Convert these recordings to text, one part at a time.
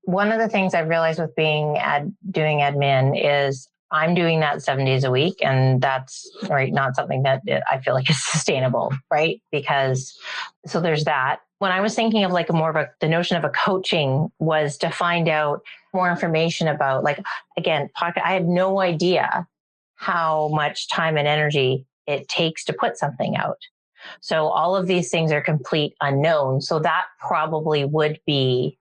one of the things I've realized with doing admin is I'm doing that 7 days a week, and that's right, not something that I feel like is sustainable, right? Because so there's that. When I was thinking of like the notion of a coaching was to find out more information about, like, again, podcast. I have no idea how much time and energy it takes to put something out. So all of these things are complete unknown. So that probably would be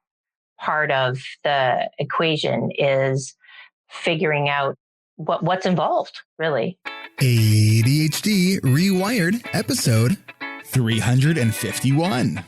part of the equation, is figuring out what's involved, really. ADHD Rewired, episode 351.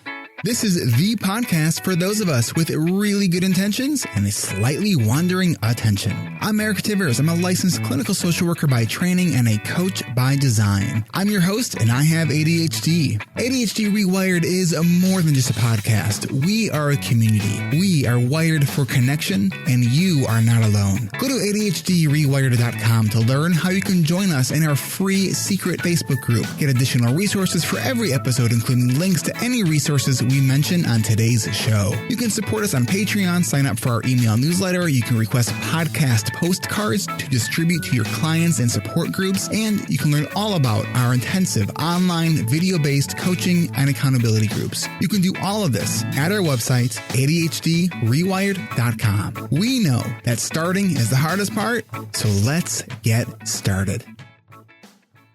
This is the podcast for those of us with really good intentions and a slightly wandering attention. I'm Eric Tivers. I'm a licensed clinical social worker by training and a coach by design. I'm your host, and I have ADHD. ADHD Rewired is more than just a podcast. We are a community. We are wired for connection, and you are not alone. Go to ADHDrewired.com to learn how you can join us in our free secret Facebook group. Get additional resources for every episode, including links to any resources we mention on today's show. You can support us on Patreon, sign up for our email newsletter. You can request podcast postcards to distribute to your clients and support groups, and you can learn all about our intensive online video-based coaching and accountability groups. You can do all of this at our website, ADHDrewired.com. We know that starting is the hardest part, so let's get started.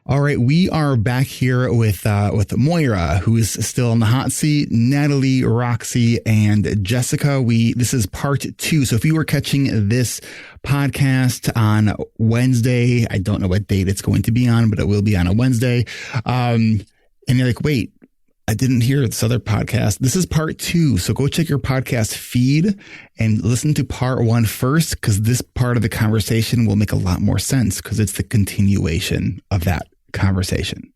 All right, we are back here with Moira, who is still in the hot seat, Natalie, Roxy, and Jessica. This is part 2. So if you were catching this podcast on Wednesday, I don't know what date it's going to be on, but it will be on a Wednesday. And you're like, wait, I didn't hear this other podcast. This is part 2. So go check your podcast feed and listen to part 1 first, because this part of the conversation will make a lot more sense because it's the continuation of that conversation.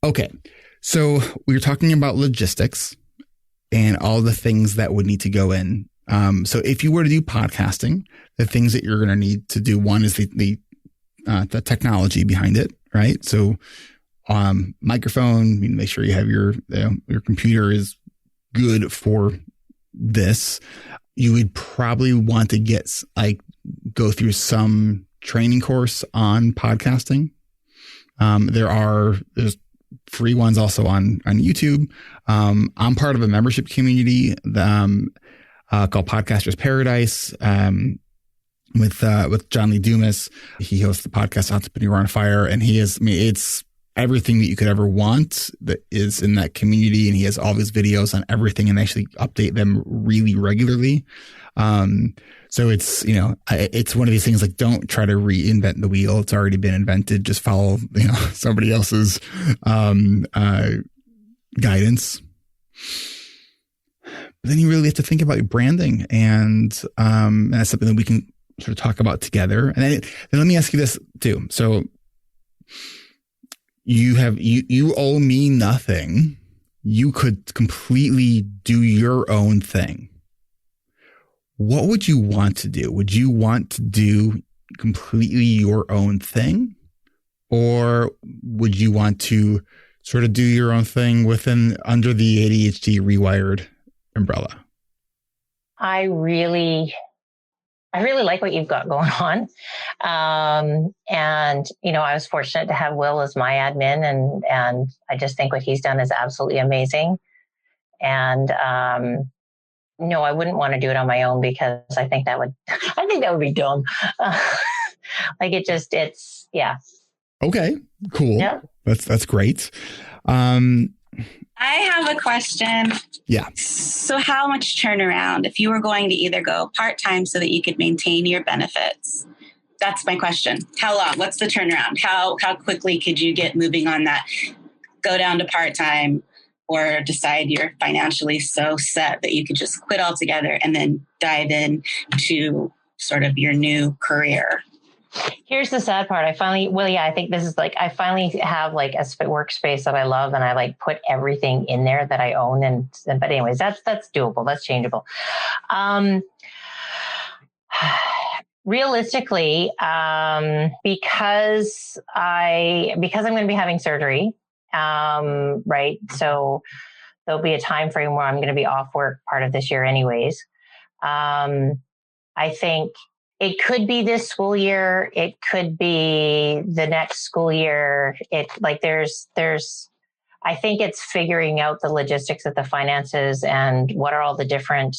Okay. So we were talking about logistics and all the things that would need to go in. So if you were to do podcasting, the things that you're going to need to do, one is the technology behind it, right? So microphone, you make sure you have your computer is good for this. You would probably want to go through some training course on podcasting. There's free ones also on YouTube. I'm part of a membership community called Podcasters Paradise, with John Lee Dumas. He hosts the podcast Entrepreneur on Fire, and it's everything that you could ever want that is in that community. And he has all these videos on everything and actually update them really regularly. So it's one of these things, like, don't try to reinvent the wheel. It's already been invented. Just follow, somebody else's, guidance. But then you really have to think about your branding, and that's something that we can sort of talk about together. And then let me ask you this too. So you owe me nothing. You could completely do your own thing. What would you want to do? Would you want to do completely your own thing? Or would you want to sort of do your own thing under the ADHD Rewired umbrella? I really like what you've got going on. And, I was fortunate to have Will as my admin, and I just think what he's done is absolutely amazing. And, no, I wouldn't want to do it on my own, because I think that would be dumb. Yeah. Okay, cool. Yeah. That's great. I have a question. Yeah. So how much turnaround if you were going to either go part-time so that you could maintain your benefits? That's my question. How long? What's the turnaround? How quickly could you get moving on that? Go down to part-time, or decide you're financially so set that you could just quit altogether and then dive in to sort of your new career? Here's the sad part. I think this is I finally have a workspace that I love, and I put everything in there that I own. But anyways, that's doable. That's changeable. Realistically, because I'm going to be having surgery, right? So there'll be a time frame where I'm going to be off work part of this year anyways. I think it could be this school year. It could be the next school year. I think it's figuring out the logistics of the finances and what are all the different,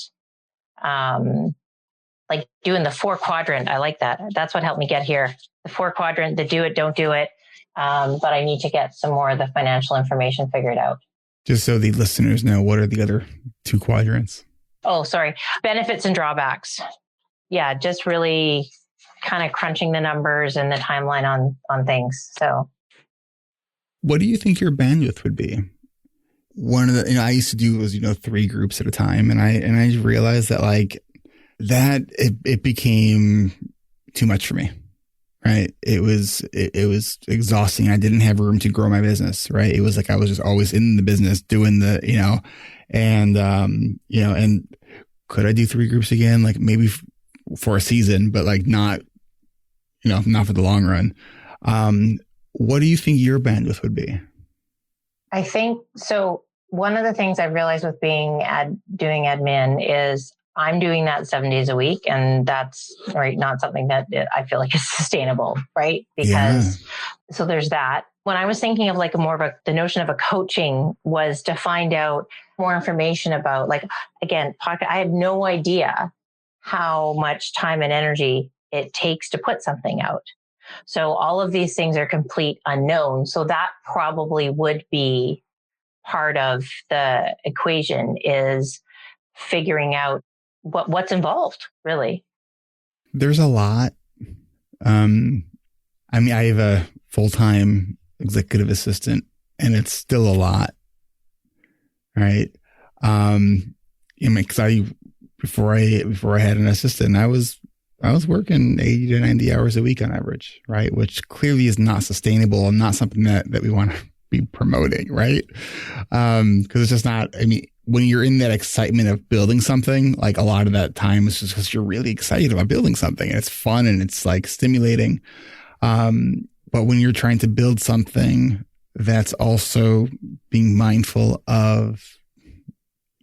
like doing the 4 quadrant. I like that. That's what helped me get here. The 4 quadrant, the do it, don't do it. But I need to get some more of the financial information figured out. Just so the listeners know, what are the other 2 quadrants? Oh, sorry. Benefits and drawbacks. Yeah, just really kind of crunching the numbers and the timeline on things. So what do you think your bandwidth would be? One of the, I used to do was, 3 groups at a time. And I realized that it became too much for me. Right. It was exhausting. I didn't have room to grow my business. Right. It was like, I was just always in the business doing and could I do 3 groups again? Like maybe for a season, but not for the long run. What do you think your bandwidth would be? I think so. One of the things I've realized with doing admin is I'm doing that 7 days a week, and that's not something that I feel like is sustainable, right? Because so there's that. When I was thinking of the notion of a coaching was to find out more information about podcast. I have no idea how much time and energy it takes to put something out. So all of these things are complete unknown. So that probably would be part of the equation, is figuring out what's involved, really. There's a lot. I have a full-time executive assistant, and it's still a lot, right? Because before I had an assistant, I was working 80 to 90 hours a week on average, right? Which clearly is not sustainable and not something that we want to be promoting, right? Because it's just not. When you're in that excitement of building something, a lot of that time is just because you're really excited about building something, and it's fun and it's stimulating. But when you're trying to build something that's also being mindful of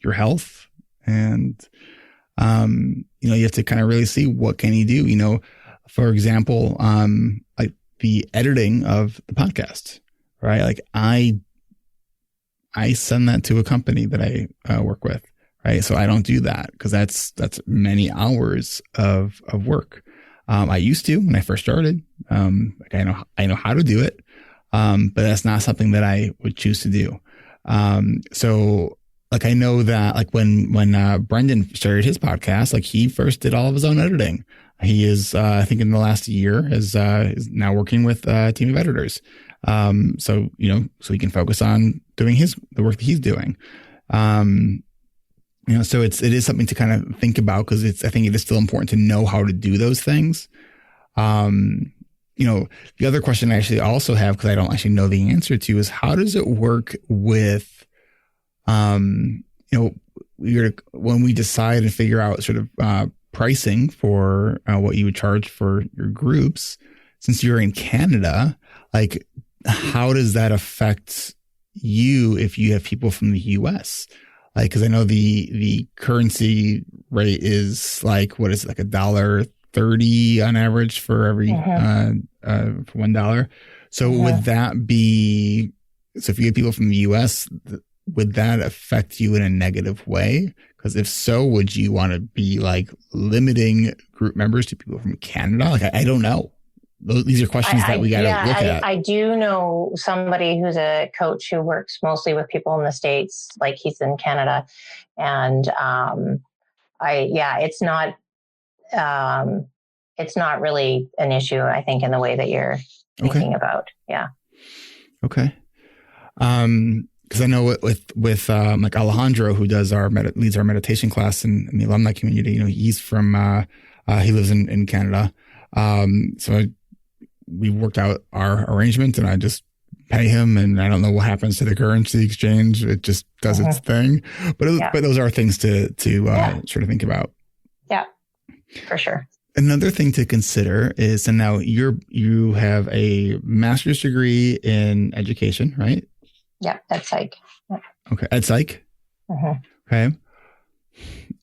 your health, and you have to kind of really see what can you do. For example, the editing of the podcast, right? I send that to a company that I work with, right? So I don't do that because that's many hours of work. I used to when I first started. I know how to do it, but that's not something that I would choose to do. So I know that when Brendan started his podcast, he first did all of his own editing. He is, I think in the last year is now working with a team of editors. So he can focus on doing the work that he's doing. So it is something to kind of think about, because I think it is still important to know how to do those things. The other question I actually also have, because I don't actually know the answer to, is how does it work with, when we decide and figure out sort of, pricing for what you would charge for your groups, since you're in Canada, how does that affect you if you have people from the US? Because I know the currency rate is what is it, $1.30 on average for every for $1. So would that be, so if you have people from the US, would that affect you in a negative way? Because if so, would you want to be limiting group members to people from Canada? I don't know. These are questions that we got to look at. I do know somebody who's a coach who works mostly with people in the States, he's in Canada. And it's not really an issue, I think, in the way that you're thinking about. Yeah. Okay. Because I know with Alejandro, who leads our meditation class in the alumni community, he's from he lives in Canada. So we worked out our arrangement, and I just pay him, and I don't know what happens to the currency exchange. It just does its thing. But those are things to sort of think about. Yeah, for sure. Another thing to consider is, and now you have a master's degree in education, right? Yeah, at Psych. Yeah. Okay, at Psych. Mm-hmm. Okay.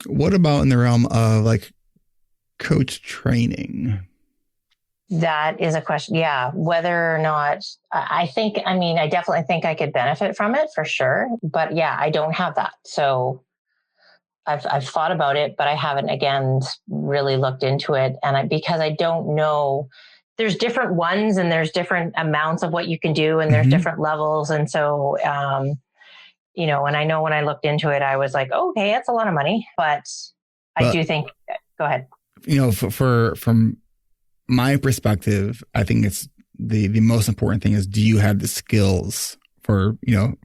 What about in the realm of like coach training? That is a question. Yeah. Whether or not I definitely think I could benefit from it for sure. But yeah, I don't have that. So I've thought about it, but I haven't, again, really looked into it. And because I don't know, there's different ones and there's different amounts of what you can do and there's different levels. And so, and I know when I looked into it, I was like, oh, okay, that's a lot of money, but I do think, go ahead. From my perspective, I think it's the most important thing is, do you have the skills for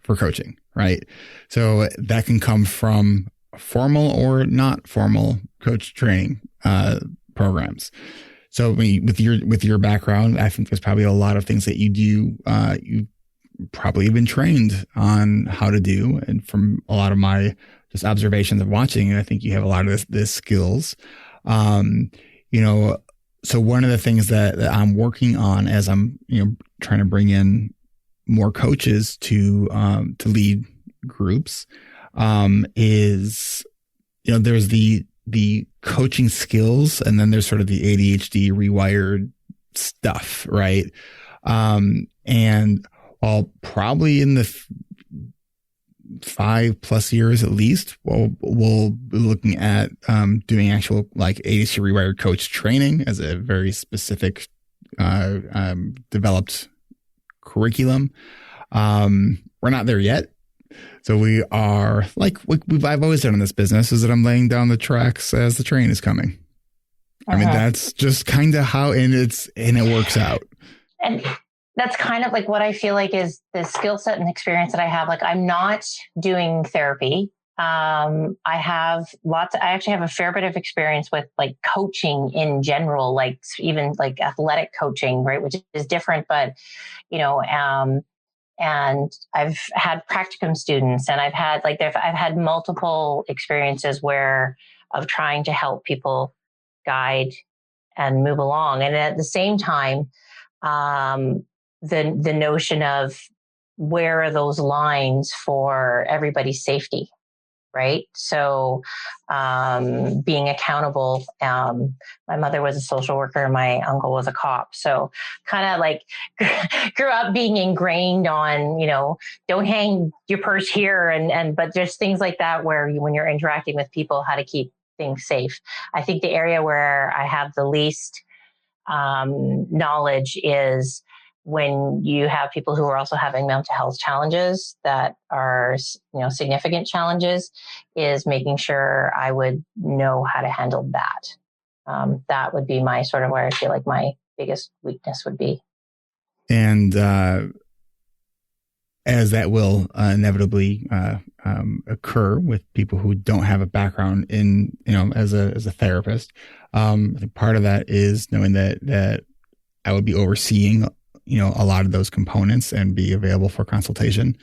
coaching, right? So that can come from formal or not formal coach training programs. So with your background, I think there's probably a lot of things that you do. You probably have been trained on how to do, and from a lot of my just observations of watching, I think you have a lot of this skills. So one of the things that I'm working on as I'm trying to bring in more coaches to lead groups is there's the coaching skills, and then there's sort of the ADHD rewired stuff, right? And I'll probably in the 5+ years at least, we'll be looking at doing actual like ADHD rewired coach training as a very specific developed curriculum. We're not there yet. So we are like I've always done in this business, is that I'm laying down the tracks as the train is coming. I mean, that's just kind of how, and it works out. And that's kind of like what I feel like is the skill set and experience that I have. Like, I'm not doing therapy. I actually have a fair bit of experience with like coaching in general, like even like athletic coaching, right? Which is different, but and I've had practicum students, and I've had multiple experiences of trying to help people guide and move along. And at the same time, the notion of where are those lines for everybody's safety, right? So being accountable. My mother was a social worker. My uncle was a cop. So kind of like grew up being ingrained on, don't hang your purse here. But there's things like that where when you're interacting with people, how to keep things safe. I think the area where I have the least knowledge is when you have people who are also having mental health challenges that are, significant challenges, is making sure I would know how to handle that. That would be my sort of where I feel like my biggest weakness would be. And as that will inevitably occur with people who don't have a background in, as a therapist, I think part of that is knowing that I would be overseeing a lot of those components and be available for consultation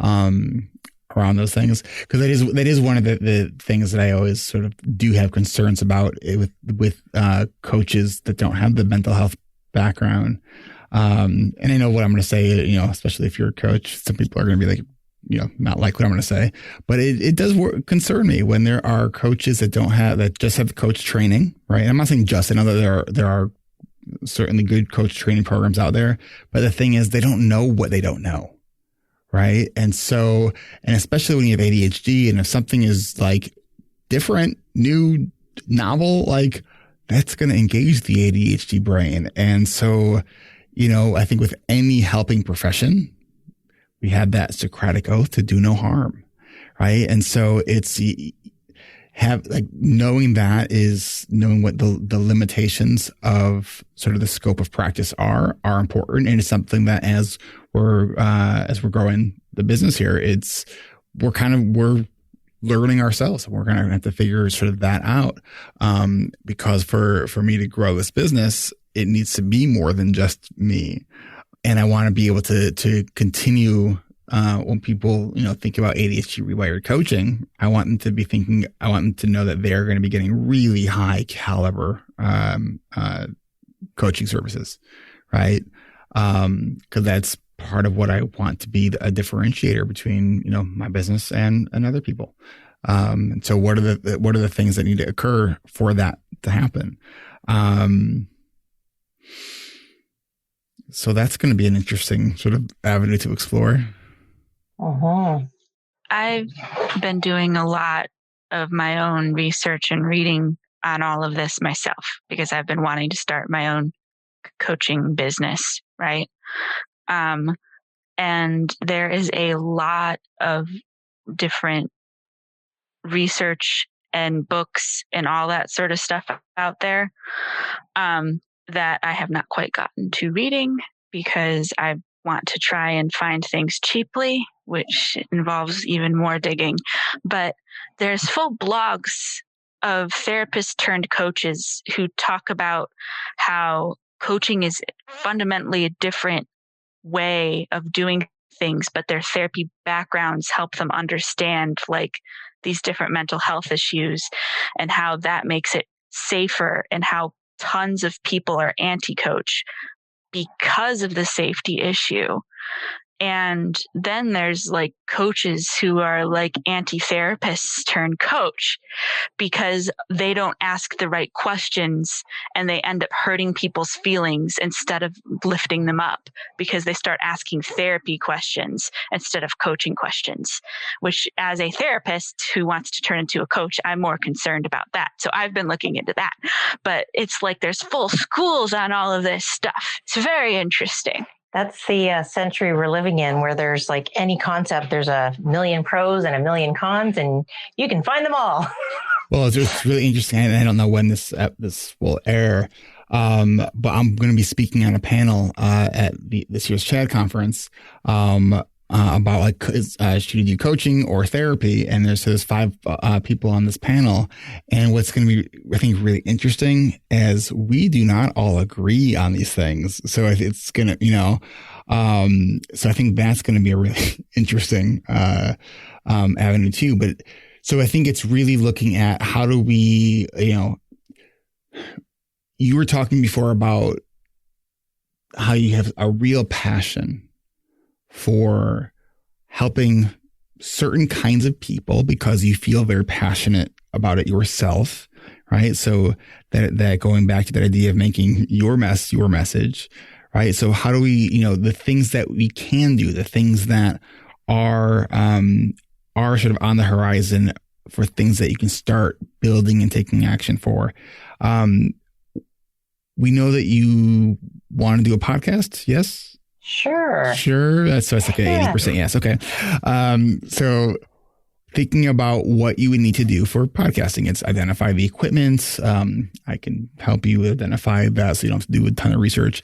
around those things. Because that is one of the things that I always sort of do have concerns about with coaches that don't have the mental health background. And I know what I'm going to say, especially if you're a coach, some people are going to be like, not like what I'm going to say, but it does concern me when there are coaches that just have the coach training, right? And I'm not saying just, I know that there are certainly good coach training programs out there, but the thing is they don't know what they don't know. Right. And especially when you have ADHD, and if something is like different, new, novel, like that's going to engage the ADHD brain. And so, I think with any helping profession, we have that Socratic oath to do no harm. Right. And so knowing that is knowing what the limitations of sort of the scope of practice are important. And it's something that as we're growing the business here, we're learning ourselves. We're going to have to figure sort of that out. Because for me to grow this business, it needs to be more than just me. And I want to be able to continue when people, think about ADHD rewired coaching, I want them to know that they're going to be getting really high caliber, coaching services, right? Cause that's part of what I want to be a differentiator between, my business and other people. So what are the things that need to occur for that to happen? So that's going to be an interesting sort of avenue to explore. Uh-huh. I've been doing a lot of my own research and reading on all of this myself because I've been wanting to start my own coaching business, right? And there is a lot of different research and books and all that sort of stuff out there that I have not quite gotten to reading because I want to try and find things cheaply, which involves even more digging. But there's full blogs of therapists turned coaches who talk about how coaching is fundamentally a different way of doing things, but their therapy backgrounds help them understand like these different mental health issues and how that makes it safer, and how tons of people are anti-coach because of the safety issue. And then there's like coaches who are like anti-therapists turned coach because they don't ask the right questions and they end up hurting people's feelings instead of lifting them up because they start asking therapy questions instead of coaching questions, which as a therapist who wants to turn into a coach, I'm more concerned about that. So I've been looking into that, but it's like there's full schools on all of this stuff. It's very interesting. That's the century we're living in, where there's like any concept, there's a million pros and a million cons, and you can find them all. Well, it's really interesting. I don't know when this will air, but I'm going to be speaking on a panel at this year's CHAD conference about like should you do coaching or therapy, and there's 5 people on this panel, and what's going to be, I think, really interesting is we do not all agree on these things, so it's going to so I think that's going to be a really interesting avenue too. But so I think it's really looking at how do we, you were talking before about how you have a real passion for helping certain kinds of people because you feel very passionate about it yourself, right? So that going back to that idea of making your message, right? So how do we, the things that we can do, the things that are sort of on the horizon for things that you can start building and taking action for. We know that you want to do a podcast. Yes. Sure. So it's like an 80% yes. Okay. So thinking about what you would need to do for podcasting, it's identify the equipment. I can help you identify that so you don't have to do a ton of research.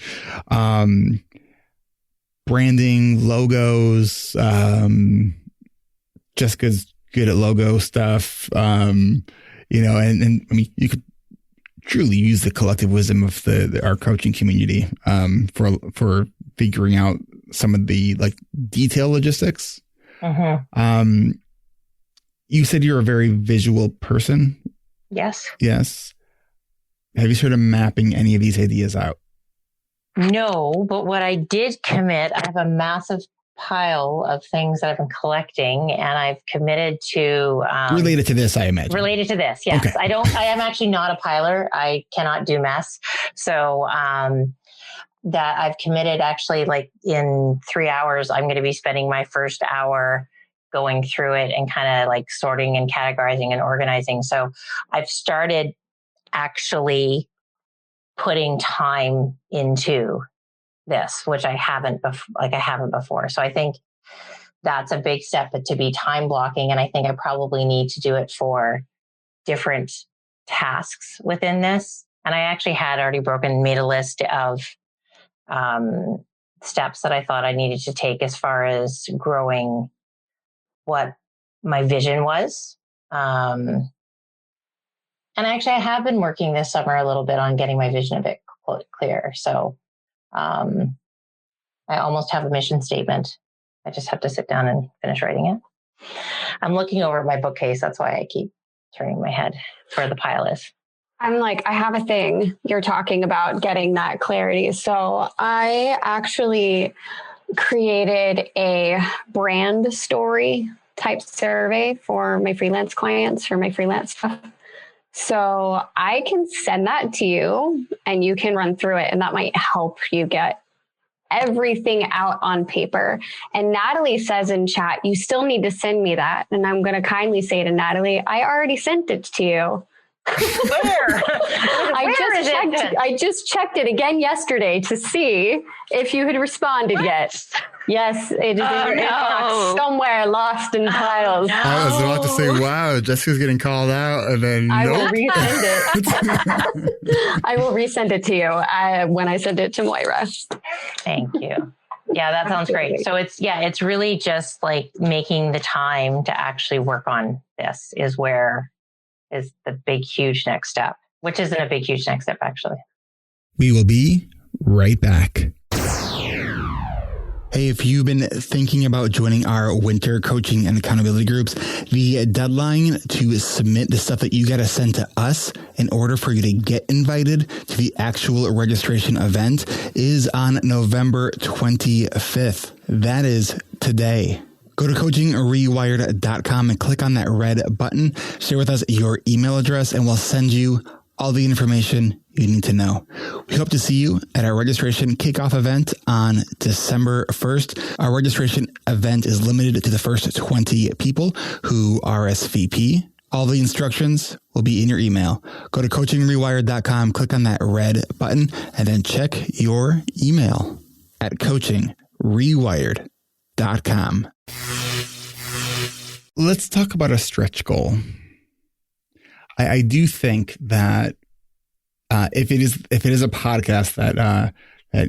Branding, logos. Jessica's good at logo stuff. And I mean, you could truly use the collective wisdom of our coaching community for figuring out some of the like detail logistics. Uh-huh. You said you're a very visual person. Yes. Have you started mapping any of these ideas out? No, but what I did commit, I have a massive pile of things that I've been collecting, and I've committed to related to this, I imagine. Related to this, yes. Okay. I am actually not a piler. I cannot do mess. So that I've committed, actually, like in 3 hours, I'm going to be spending my first hour going through it and kind of like sorting and categorizing and organizing. So I've started actually putting time into this, which I haven't before. So I think that's a big step, but to be time blocking. And I think I probably need to do it for different tasks within this. And I actually had already made a list of steps that I thought I needed to take as far as growing what my vision was. And actually I have been working this summer a little bit on getting my vision a bit clear. So I almost have a mission statement. I just have to sit down and finish writing it. I'm looking over at my bookcase. That's why I keep turning my head where the pile is. I'm like, I have a thing. You're talking about getting that clarity. So I actually created a brand story type survey for my freelance clients, for my freelance stuff. So I can send that to you and you can run through it, and that might help you get everything out on paper. And Natalie says in chat, you still need to send me that. And I'm going to kindly say to Natalie, I already sent it to you. Where? I just checked it again yesterday to see if you had responded yet. Yes, it is in your inbox somewhere, lost in piles. No. I was about to say, wow, Jessica's getting called out, and then I will nope. resend it. I will resend it to you when I send it to Moira. Thank you. Yeah, that sounds great. So it's really just like making the time to actually work on this is the big, huge next step, which isn't a big, huge next step, actually. We will be right back. Hey, if you've been thinking about joining our winter coaching and accountability groups, the deadline to submit the stuff that you got to send to us in order for you to get invited to the actual registration event is on November 25th. That is today. Go to coachingrewired.com and click on that red button. Share with us your email address and we'll send you all the information you need to know. We hope to see you at our registration kickoff event on December 1st. Our registration event is limited to the first 20 people who RSVP. All the instructions will be in your email. Go to coachingrewired.com, click on that red button, and then check your email at coachingrewired.com. Let's talk about a stretch goal. I do think that if it is a podcast that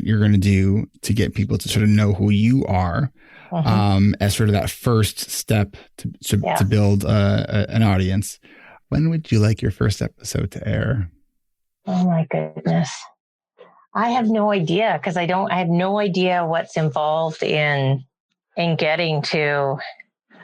you're going to do to get people to sort of know who you are, as sort of that first step to build an audience, when would you like your first episode to air? Oh my goodness. I have no idea because I have no idea what's involved in getting to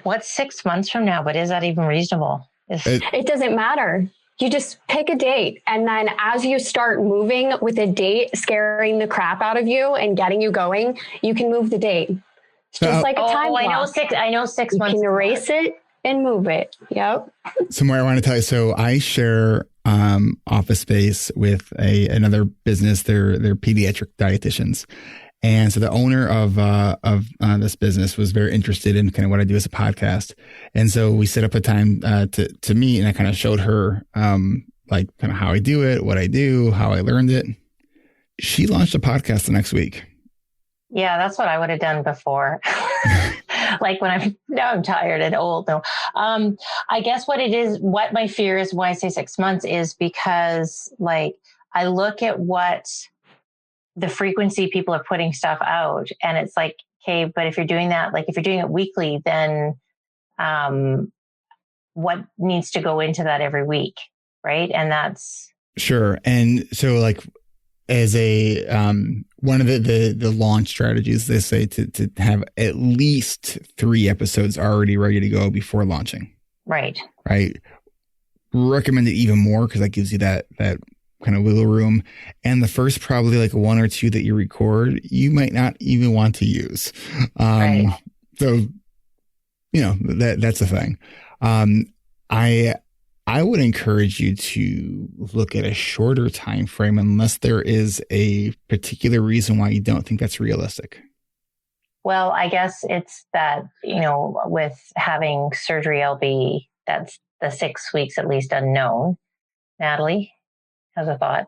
what's 6 months from now, but is that even reasonable? It doesn't matter. You just pick a date. And then as you start moving with a date, scaring the crap out of you and getting you going, you can move the date. It's just like a time block. I know 6 months. You can erase it and move it. Yep. So Moira, I want to tell you, so I share office space with another business. They're pediatric dietitians. And so the owner of this business was very interested in kind of what I do as a podcast. And so we set up a time to meet, and I kind of showed her like kind of how I do it, what I do, how I learned it. She launched a podcast the next week. Yeah, that's what I would have done before. Like when I'm tired and old. No, I guess what my fear is when I say 6 months is because like I look at what the frequency people are putting stuff out, and it's like, okay, but if you're doing that, like if you're doing it weekly, then what needs to go into that every week, right? And that's sure. And so like as a one of the launch strategies, they say to have at least 3 episodes already ready to go before launching. Right. Recommend it even more because that gives you that kind of wiggle room. And the first probably like 1 or 2 that you record, you might not even want to use. Right. So, that's the thing. I would encourage you to look at a shorter time frame unless there is a particular reason why you don't think that's realistic. Well, I guess it's that, with having surgery, I'll be, that's the 6 weeks at least unknown. Natalie has a thought.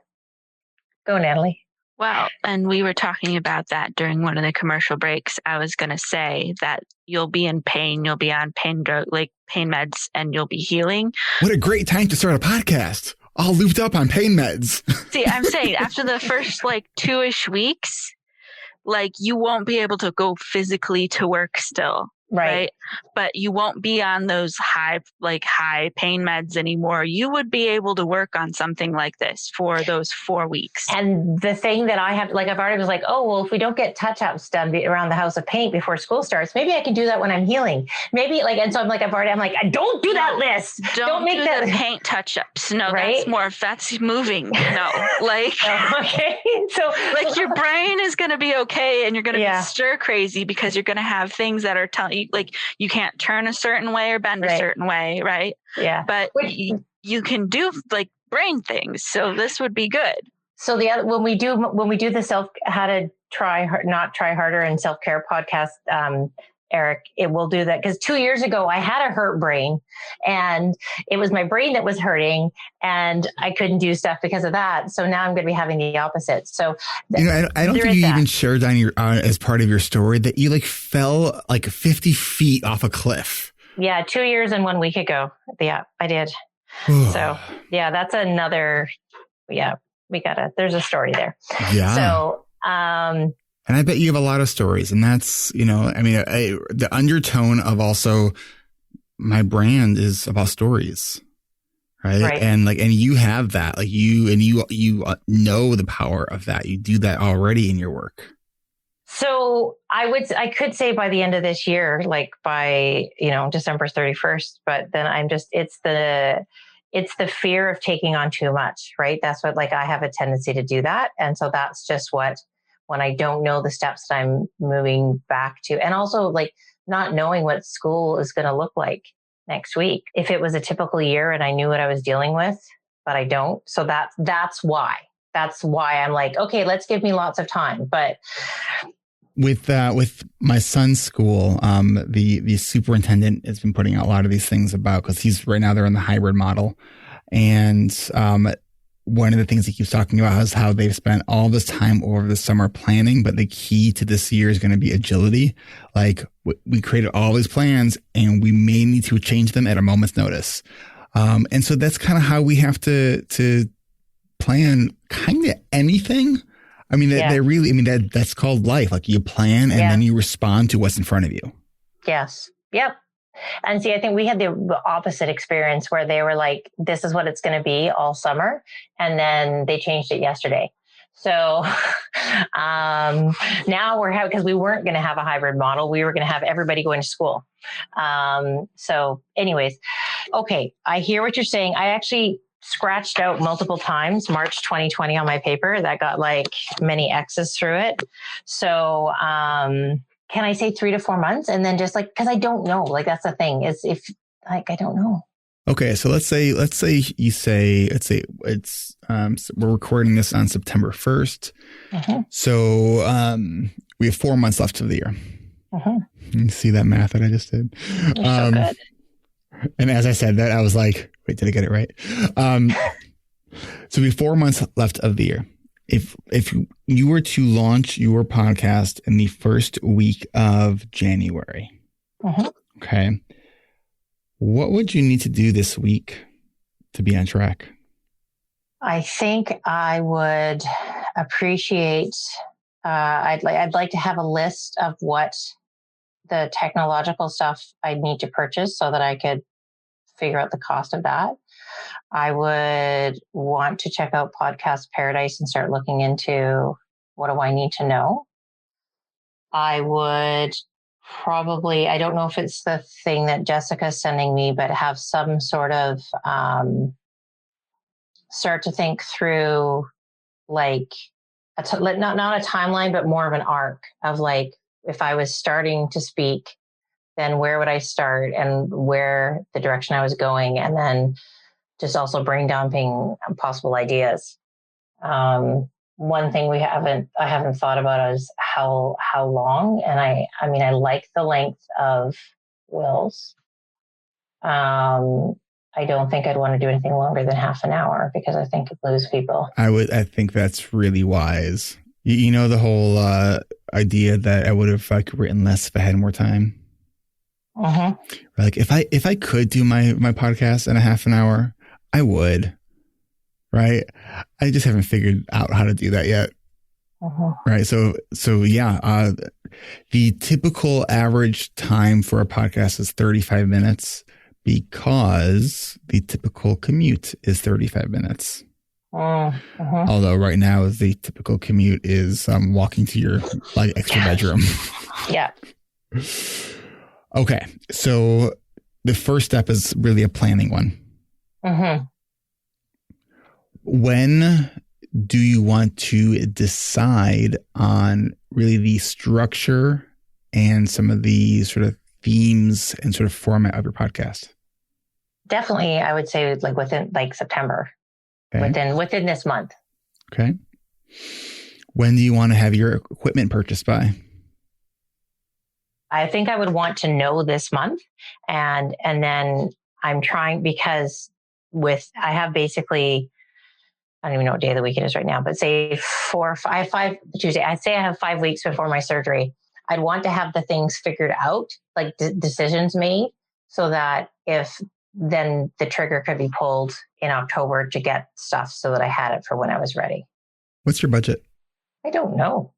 Go, Natalie. Well, and we were talking about that during one of the commercial breaks. I was going to say that you'll be in pain. You'll be on pain meds, and you'll be healing. What a great time to start a podcast. All looped up on pain meds. See, I'm saying after the first 2-ish weeks, you won't be able to go physically to work still. Right. But you won't be on those high pain meds anymore. You would be able to work on something like this for those 4 weeks. And the thing that I have, I've already was like, oh, well, if we don't get touch-ups done around the house of paint before school starts, maybe I can do that when I'm healing. Maybe and so I'm like, don't do that list. Don't make that paint touch-ups. No, right? That's moving. No, okay. So your brain is going to be okay, and you're going to be stir crazy because you're going to have things that are telling you you can't turn a certain way or bend a certain way, right? Yeah. But you can do like brain things. So this would be good. So the other, when we do the how to not try harder and self-care podcast, Eric, it will do that. Because 2 years ago, I had a hurt brain, and it was my brain that was hurting, and I couldn't do stuff because of that. So now I'm going to be having the opposite. So I don't think you even shared on as part of your story that you like fell like 50 feet off a cliff. Yeah, 2 years and 1 week ago. Yeah, I did. So yeah, that's another. Yeah, there's a story there. Yeah. So. And I bet you have a lot of stories, and that's, the undertone of also my brand is about stories, right? And you have that, like you know the power of that. You do that already in your work. So I could say by the end of this year, like by, December 31st, but then it's the fear of taking on too much, right? That's what, I have a tendency to do that. And so that's just when I don't know the steps that I'm moving back to, and also not knowing what school is going to look like next week. If it was a typical year and I knew what I was dealing with, but I don't. So that's why I'm like, okay, let's give me lots of time. But with my son's school, the superintendent has been putting out a lot of these things about, because right now they're in the hybrid model. And, one of the things he keeps talking about is how they've spent all this time over the summer planning, but the key to this year is going to be agility. Like we created all these plans and we may need to change them at a moment's notice. And so that's kind of how we have to plan kind of anything. I mean, that's called life. Like you plan and then you respond to what's in front of you. Yes. Yep. And see, I think we had the opposite experience where they were like, this is what it's going to be all summer. And then they changed it yesterday. So now because we weren't going to have a hybrid model, we were going to have everybody going to school. So anyways, okay, I hear what you're saying. I actually scratched out multiple times March 2020 on my paper that got many X's through it. So, can I say 3 to 4 months? And then just because I don't know, that's the thing is I don't know. Okay. So let's say it's, we're recording this on September 1st. Mm-hmm. So, we have 4 months left of the year. Mm-hmm. You see that math that I just did? You're so good. And as I said that, I was like, wait, did I get it right? So we have 4 months left of the year. If you were to launch your podcast in the first week of January, okay, what would you need to do this week to be on track? I think I would appreciate, I'd like to have a list of what the technological stuff I need to purchase so that I could figure out the cost of that. I would want to check out Podcast Paradise and start looking into what do I need to know. I would probably, I don't know if it's the thing that Jessica's sending me, but have some sort of start to think through not a timeline, but more of an arc of if I was starting to speak, then where would I start and where the direction I was going, and then just also brain dumping possible ideas. One thing I haven't thought about is how long, and I like the length of Will's. I don't think I'd want to do anything longer than half an hour because I think it'd lose people. I think that's really wise. You know, the whole idea that I would have written less if I had more time. Mm-hmm. If I could do my podcast in a half an hour, I would. Right. I just haven't figured out how to do that yet. Right. So yeah, the typical average time for a podcast is 35 minutes because the typical commute is 35 minutes. Although right now the typical commute is walking to your extra bedroom. Yeah. Okay. So the first step is really a planning one. When do you want to decide on really the structure and some of the sort of themes and sort of format of your podcast? Definitely, I would say like within like September, within this month. Okay. When do you want to have your equipment purchased by? I think I would want to know this month, and then I'm trying, because I have basically, I don't even know what day of the week it is right now, but say 5 Tuesday. I'd say I have 5 weeks before my surgery. I'd want to have the things figured out, like decisions made, so that then the trigger could be pulled in October to get stuff so that I had it for when I was ready. What's your budget? I don't know.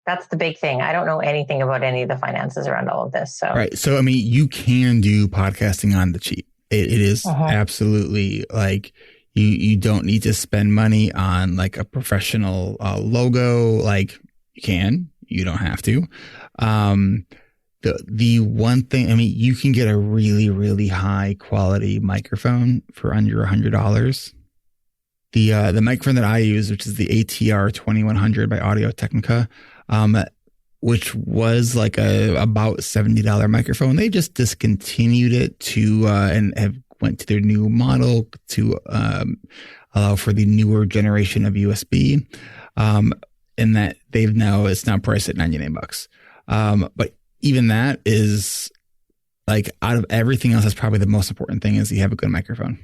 That's the big thing. I don't know anything about any of the finances around all of this. So, right. So, I mean, you can do podcasting on the cheap. It is absolutely like you don't need to spend money on like a professional logo. Like you can, you don't have to. The one thing, I mean, you can get a really, really high quality microphone for under $100. The microphone that I use, which is the ATR 2100 by Audio-Technica, which was like about $70 microphone. They just discontinued it and have went to their new model to allow for the newer generation of USB. And that it's now priced at $99. But even that is like, out of everything else, that's probably the most important thing, is you have a good microphone.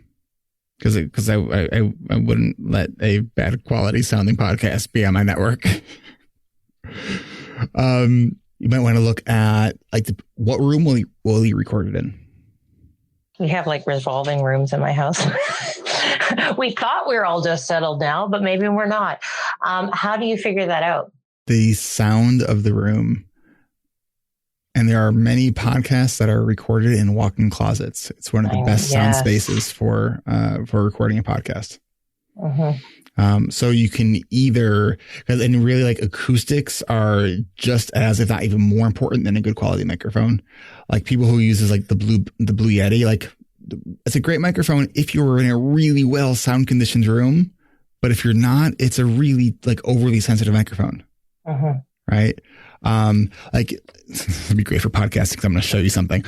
Because I wouldn't let a bad quality sounding podcast be on my network. You might want to look at like what room will you record it in? We have like revolving rooms in my house. We thought we were all just settled now, but maybe we're not. How do you figure that out? The sound of the room. And there are many podcasts that are recorded in walk-in closets. It's one of the best sound spaces for recording a podcast. So you can and really like acoustics are just as, if not even more important than a good quality microphone. Like people who uses like the Blue Yeti, like it's a great microphone if you're in a really well sound conditioned room. But if you're not, it's a really like overly sensitive microphone. Right. Like it'd be great for podcasting because I'm going to show you something.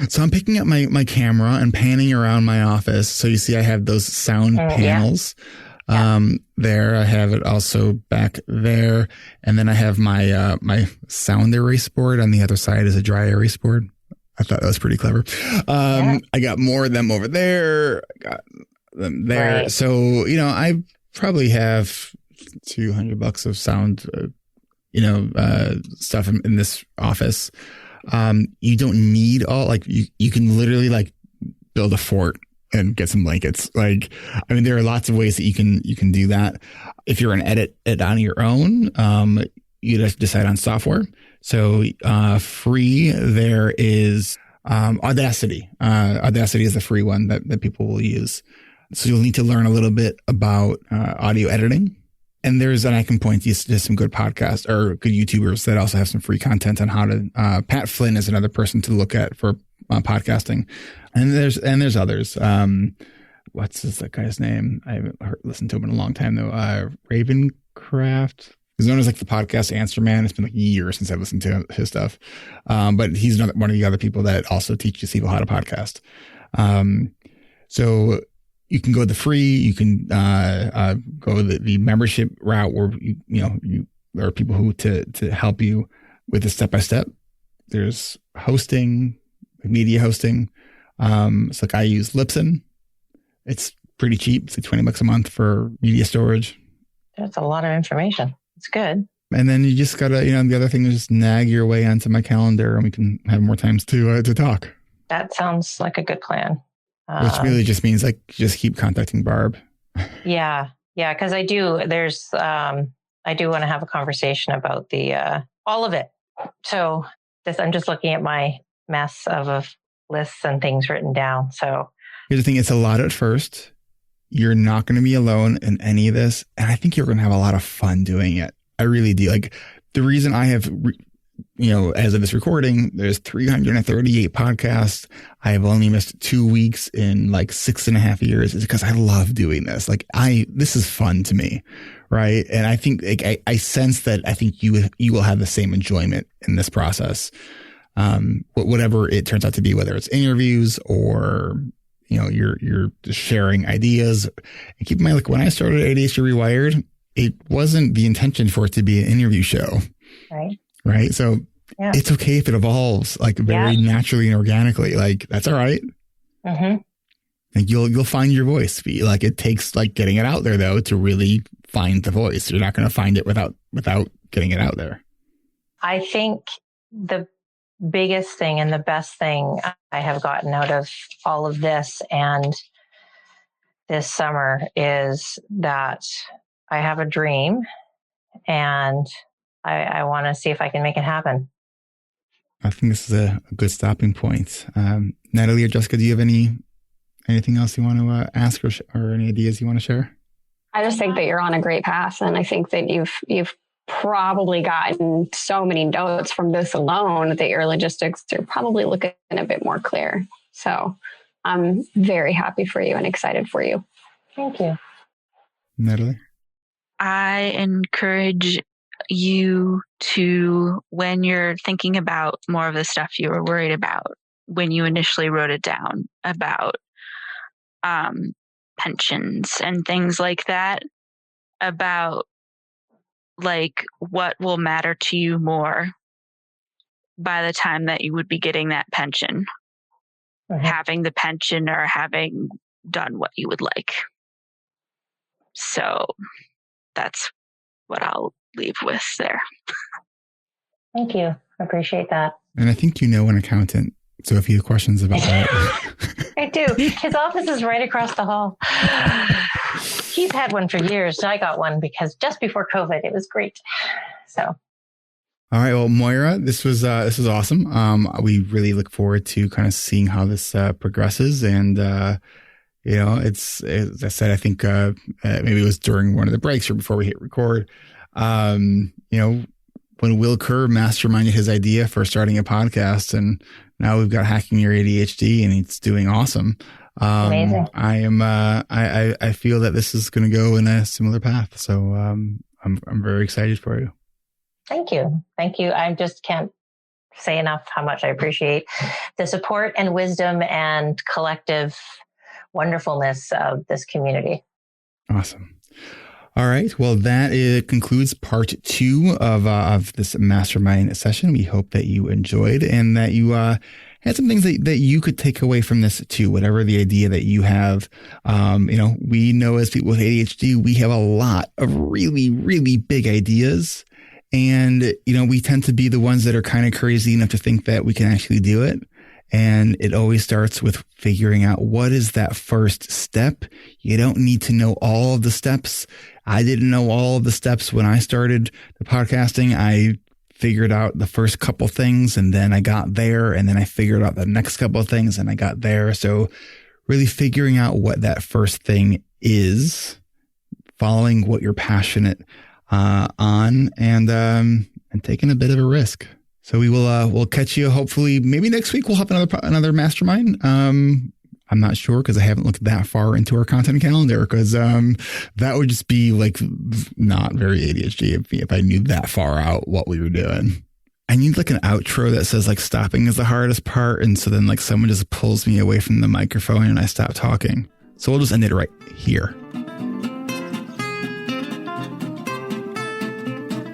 So I'm picking up my camera and panning around my office. So you see, I have those sound panels. There, I have it also back there. And then I have my sound erase board. On the other side is a dry erase board. I thought that was pretty clever. I got more of them over there. I got them there. Right. So, I probably have $200 of sound, stuff in this office. You don't need all, like you can literally like build a fort and get some blankets. Like, I mean, there are lots of ways that you can do that. If you're an edit it on your own, you just decide on software. So, free, there is, Audacity. Audacity is the free one that people will use. So you'll need to learn a little bit about, audio editing. And I can point you to some good podcasts or good YouTubers that also have some free content on how to, Pat Flynn is another person to look at for podcasting. And there's others. What's that guy's name? I haven't listened to him in a long time though. Ravencraft. He's known as like the podcast answer man. It's been like years since I've listened to his stuff. But he's one of the other people that also teaches people how to podcast. So you can go the free, you can go the membership route where there are people who to help you with the step-by-step. There's hosting, media hosting. So like I use Libsyn. It's pretty cheap. It's like $20 a month for media storage. That's a lot of information. It's good. And then you just gotta, the other thing is just nag your way onto my calendar and we can have more times to talk. That sounds like a good plan. Which really just means like just keep contacting Barb. Yeah. Because I do want to have a conversation about the all of it. So I'm just looking at my mess of lists and things written down. So here's the thing: it's a lot at first. You're not going to be alone in any of this, and I think you're going to have a lot of fun doing it. I really do. Like the reason I have. As of this recording, there's 338 podcasts. I have only missed 2 weeks in like 6.5 years. Is because I love doing this. Like this is fun to me. Right. And I think I sense that I think you will have the same enjoyment in this process. whatever it turns out to be, whether it's interviews or, you're just sharing ideas. And keep in mind, like when I started ADHD Rewired, it wasn't the intention for it to be an interview show. Right. So it's okay if it evolves like very naturally and organically, like that's all right. Mm-hmm. Like you'll find your voice. Like it takes like getting it out there though to really find the voice. You're not going to find it without getting it out there. I think the biggest thing and the best thing I have gotten out of all of this and this summer is that I have a dream and I want to see if I can make it happen. I think this is a good stopping point. Natalie or Jessica, do you have anything else you want to ask or any ideas you want to share? I just think that you're on a great path. And I think that you've probably gotten so many notes from this alone that your logistics are probably looking a bit more clear. So I'm very happy for you and excited for you. Thank you. Natalie? I encourage you to, when you're thinking about more of the stuff you were worried about when you initially wrote it down about pensions and things like that, about like what will matter to you more by the time that you would be getting that pension, having the pension or having done what you would like. So that's what I'll leave with there. Thank you. I appreciate that. And I think an accountant. So if you have questions about that. I do. His office is right across the hall. He's had one for years. I got one because just before COVID, it was great. So. All right. Well, Moira, this was awesome. We really look forward to kind of seeing how this progresses. And, it's, as I said, I think maybe it was during one of the breaks or before we hit record. When Will Kerr masterminded his idea for starting a podcast, and now we've got Hacking Your ADHD, and it's doing awesome. Amazing. I feel that this is going to go in a similar path. So I'm very excited for you. Thank you. I just can't say enough how much I appreciate the support and wisdom and collective wonderfulness of this community. Awesome. All right. Well, that concludes part 2 of this mastermind session. We hope that you enjoyed and that you had some things that you could take away from this too, whatever the idea that you have. We know as people with ADHD, we have a lot of really, really big ideas. And, we tend to be the ones that are kind of crazy enough to think that we can actually do it. And it always starts with figuring out what is that first step. You don't need to know all of the steps. I didn't know all of the steps when I started the podcasting. I figured out the first couple things and then I got there, and then I figured out the next couple of things and I got there. So really figuring out what that first thing is, following what you're passionate on, and taking a bit of a risk. So we will we'll catch you hopefully maybe next week. We'll have another mastermind. I'm not sure because I haven't looked that far into our content calendar, because that would just be like not very ADHD if I knew that far out what we were doing. I need like an outro that says like stopping is the hardest part. And so then like someone just pulls me away from the microphone and I stop talking. So we'll just end it right here.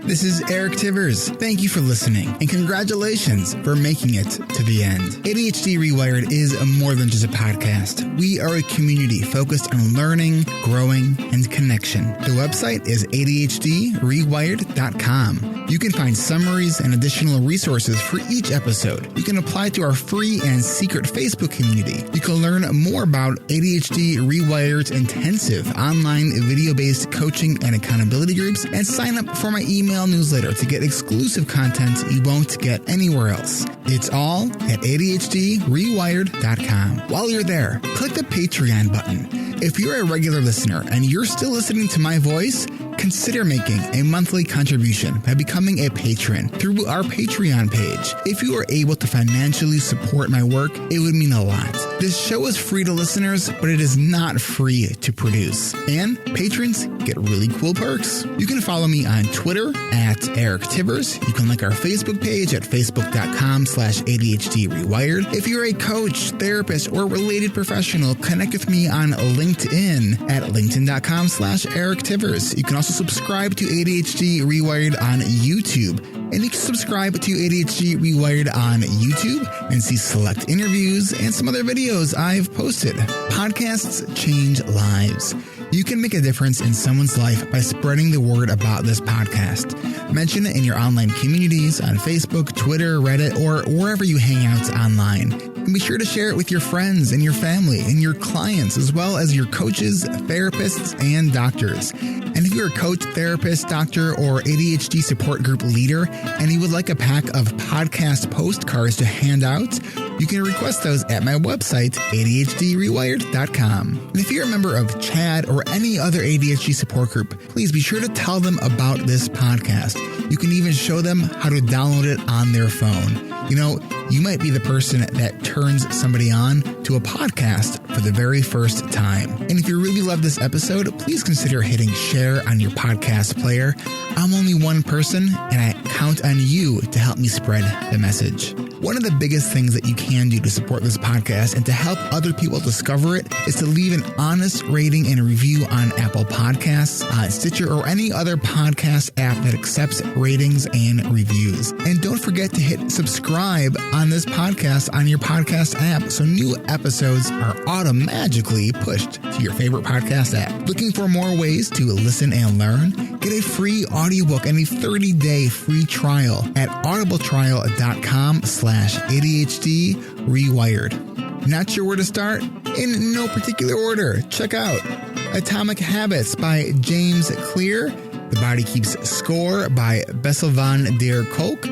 This is Eric Tivers. Thank you for listening, and congratulations for making it to the end. ADHD Rewired is more than just a podcast. We are a community focused on learning, growing, and connection. The website is ADHDrewired.com. You can find summaries and additional resources for each episode. You can apply to our free and secret Facebook community. You can learn more about ADHD Rewired's intensive online video-based coaching and accountability groups, and sign up for my email newsletter to get exclusive content you won't get anywhere else. It's all at ADHDrewired.com. While you're there, click the Patreon button If you're a regular listener and you're still listening to my voice, consider making a monthly contribution by becoming a patron through our Patreon page. If you are able to financially support my work, it would mean a lot. This show is free to listeners, but it is not free to produce. And patrons get really cool perks. You can follow me on Twitter at Eric Tivers. You can like our Facebook page at facebook.com/ADHD Rewired. If you're a coach, therapist, or related professional, connect with me on LinkedIn at linkedin.com/Eric Tivers. You can also subscribe to ADHD Rewired on YouTube. And you can subscribe to ADHD Rewired on YouTube and see select interviews and some other videos I've posted. Podcasts change lives. You can make a difference in someone's life by spreading the word about this podcast. Mention it in your online communities on Facebook, Twitter, Reddit, or wherever you hang out online. And be sure to share it with your friends and your family and your clients, as well as your coaches, therapists, and doctors. And if you're a coach, therapist, doctor, or ADHD support group leader, and you would like a pack of podcast postcards to hand out, you can request those at my website, ADHDrewired.com. And if you're a member of CHAD or any other ADHD support group, please be sure to tell them about this podcast. You can even show them how to download it on their phone. You know, you might be the person that turns somebody on to a podcast for the very first time. And if you really love this episode, please consider hitting share on your podcast player. I'm only one person, and I count on you to help me spread the message. One of the biggest things that you can do to support this podcast and to help other people discover it is to leave an honest rating and review on Apple Podcasts, Stitcher, or any other podcast app that accepts ratings and reviews. And don't forget to hit subscribe on this podcast on your podcast app so new episodes are automatically pushed to your favorite podcast app. Looking for more ways to listen and learn? Get a free audiobook and a 30-day free trial at audibletrial.com/ADHD Rewired. Not sure where to start? In no particular order. Check out Atomic Habits by James Clear, The Body Keeps Score by Bessel van der Kolk,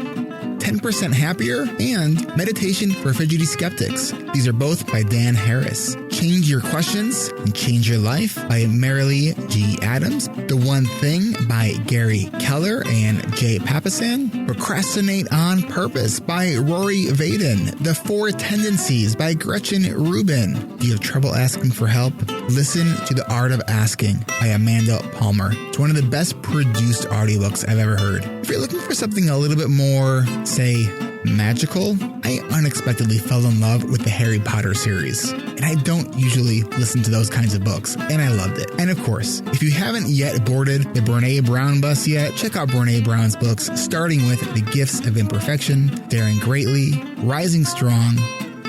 10% Happier, and Meditation for Fidgety Skeptics. These are both by Dan Harris. Change Your Questions and Change Your Life by Marilee G. Adams. The One Thing by Gary Keller and Jay Papasan. Procrastinate on Purpose by Rory Vaden. The Four Tendencies by Gretchen Rubin. Do you have trouble asking for help? Listen to The Art of Asking by Amanda Palmer. It's one of the best produced audiobooks I've ever heard. If you're looking for something a little bit more, say, magical, I unexpectedly fell in love with the Harry Potter series. And I don't usually listen to those kinds of books, and I loved it. And of course, if you haven't yet boarded the Brené Brown bus yet, check out Brené Brown's books, starting with The Gifts of Imperfection, Daring Greatly, Rising Strong,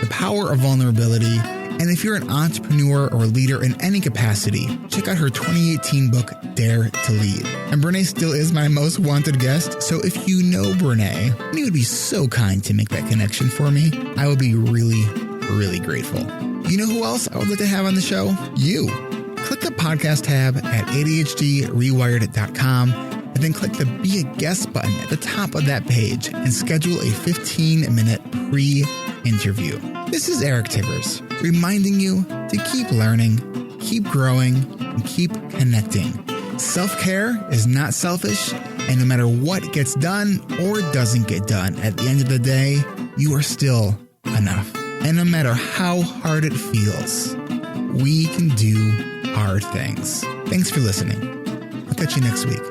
The Power of Vulnerability. And if you're an entrepreneur or leader in any capacity, check out her 2018 book, Dare to Lead. And Brené still is my most wanted guest, so if you know Brené, and you would be so kind to make that connection for me, I would be really, really grateful. You know who else I would like to have on the show? You. Click the podcast tab at ADHDrewired.com and then click the Be a Guest button at the top of that page and schedule a 15-minute pre-interview. This is Eric Tivers, reminding you to keep learning, keep growing, and keep connecting. Self-care is not selfish, and no matter what gets done or doesn't get done, at the end of the day, you are still enough. And no matter how hard it feels, we can do hard things. Thanks for listening. I'll catch you next week.